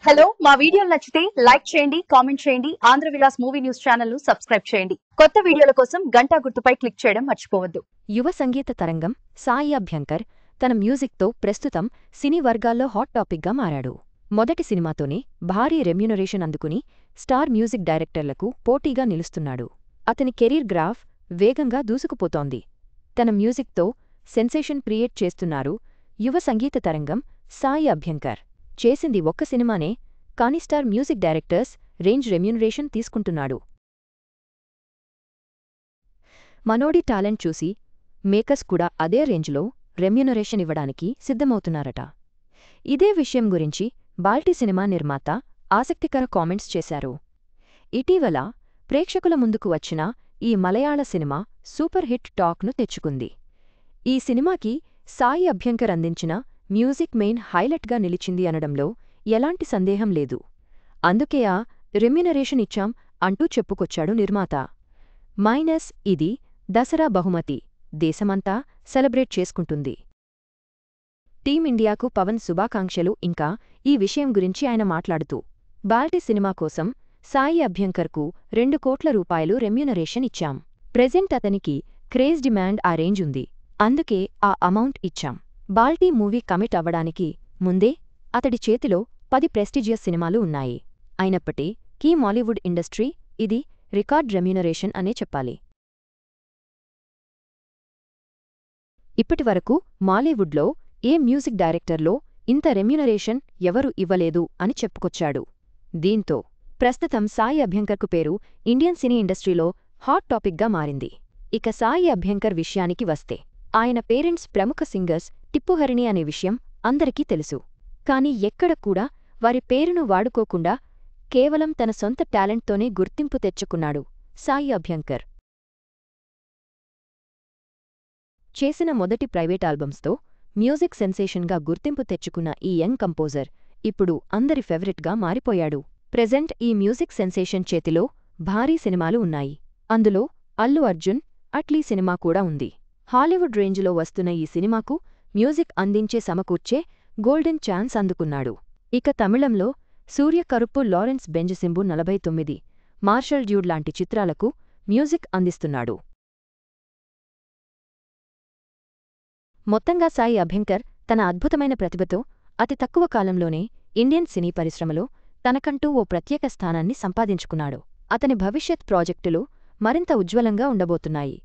Hello మా వీడియోలు నచ్చితే లైక్ చేయండి కామెంట్ చేయండి Andhra Vilas movie news channel ను సబ్స్క్రైబ్ చేయండి కొత్త వీడియోల కోసం గంటా గుర్తుపై క్లిక్ చేయడం మర్చిపోవద్దు యువ సంగీత తరంగం సాయి అభ్యంకర్ తన మ్యూజిక్తో ప్రస్తుతం సినీ వర్గాల్లో హాట్ టాపిక్గా మారాడు. మొదటి సినిమాతోనే భారీ రెమ్యూనరేషన్ అందుకుని స్టార్ మ్యూజిక్ డైరెక్టర్లకు పోటీగా నిలుస్తున్నాడు. అతని కెరీర్ గ్రాఫ్ వేగంగా దూసుకుపోతోంది. తన మ్యూజిక్తో సెన్సేషన్ క్రియేట్ చేస్తున్నారు యువ సంగీత తరంగం సాయి అభ్యంకర్. చేసింది ఒక్క సినిమానే, కానీ star music directors range remuneration తీసుకుంటున్నాడు. మనోడి టాలెంట్ చూసి మేకర్స్ కూడా అదే రేంజ్లో రెమ్యూనరేషన్ ఇవ్వడానికి సిద్ధమవుతున్నారట. ఇదే విషయం గురించి బాల్టీ సినిమా నిర్మాత ఆసక్తికర కామెంట్స్ చేశారు. ఇటీవల ప్రేక్షకుల ముందుకు వచ్చిన ఈ మలయాళ సినిమా సూపర్ హిట్ టాక్ను తెచ్చుకుంది. ఈ సినిమాకి సాయి అభ్యంకర్ అందించిన మ్యూజిక్ మెయిన్ హైలైట్గా నిలిచింది అనడంలో ఎలాంటి సందేహం లేదు. అందుకే ఆ రెమ్యూనరేషన్ ఇచ్చాం అంటూ చెప్పుకొచ్చాడు నిర్మాత. ఇది దసరా బహుమతి దేశమంతా సెలబ్రేట్ చేసుకుంటుంది. టీమిండియాకు పవన్ శుభాకాంక్షలు. ఇంకా ఈ విషయం గురించి ఆయన మాట్లాడుతూ, బాల్టీ సినిమా కోసం సాయి అభ్యంకర్కు 2 కోట్ల రూపాయలు రెమ్యూనరేషన్ ఇచ్చాం. ప్రెజెంట్ అతనికి క్రేజ్ డిమాండ్ ఆ రేంజ్ ఉంది, అందుకే ఆ అమౌంట్ ఇచ్చాం. బాల్టీ మూవీ కమిట్ అవ్వడానికి ముందే అతడి చేతిలో 10 ప్రెస్టీజియస్ సినిమాలు ఉన్నాయి. అయినప్పటికీ మాలీవుడ్ ఇండస్ట్రీ ఇది రికార్డ్ రెమ్యూనరేషన్ అనే చెప్పాలి. ఇప్పటివరకు మాలీవుడ్లో ఏ మ్యూజిక్ డైరెక్టర్లో ఇంత రెమ్యూనరేషన్ ఎవరూ ఇవ్వలేదు అని చెప్పుకొచ్చాడు. దీంతో ప్రస్తుతం సాయి అభ్యంకర్కు పేరు ఇండియన్ సినీ ఇండస్ట్రీలో హాట్ టాపిక్గా మారింది. ఇక సాయి అభ్యంకర్ విషయానికి వస్తే, ఆయన పేరెంట్స్ ప్రముఖ సింగర్స్ టిప్పు హరిణి అనే విషయం అందరికీ తెలుసు. కానీ ఎక్కడ కూడా వారి పేరును వాడుకోకుండా కేవలం తన సొంత టాలెంట్తోనే గుర్తింపు తెచ్చుకున్నాడు సాయి అభ్యంకర్. చేసిన మొదటి ప్రైవేట్ ఆల్బమ్స్తో మ్యూజిక్ సెన్సేషన్గా గుర్తింపు తెచ్చుకున్న ఈ యంగ్ కంపోజర్ ఇప్పుడు అందరి ఫేవరెట్గా మారిపోయాడు. ప్రెజెంట్ ఈ మ్యూజిక్ సెన్సేషన్ చేతిలో భారీ సినిమాలు ఉన్నాయి. అందులో అల్లు అర్జున్ అట్లీ సినిమా కూడా ఉంది. హాలీవుడ్ రేంజ్లో వస్తున్న ఈ సినిమాకు మ్యూజిక్ అందించే సమకూర్చే గోల్డెన్ ఛాన్స్ అందుకున్నాడు. ఇక తమిళంలో సూర్య కరుప్పు, లారెన్స్ బెంజసింబు 49, మార్షల్ డ్యూడ్ లాంటి చిత్రాలకు మ్యూజిక్ అందిస్తున్నాడు. మొత్తంగా సాయి అభ్యంకర్ తన అద్భుతమైన ప్రతిభతో అతి తక్కువ కాలంలోనే ఇండియన్ సినీ పరిశ్రమలో తనకంటూ ఓ ప్రత్యేక స్థానాన్ని సంపాదించుకున్నాడు. అతని భవిష్యత్ ప్రాజెక్టులు మరింత ఉజ్వలంగా ఉండబోతున్నాయి.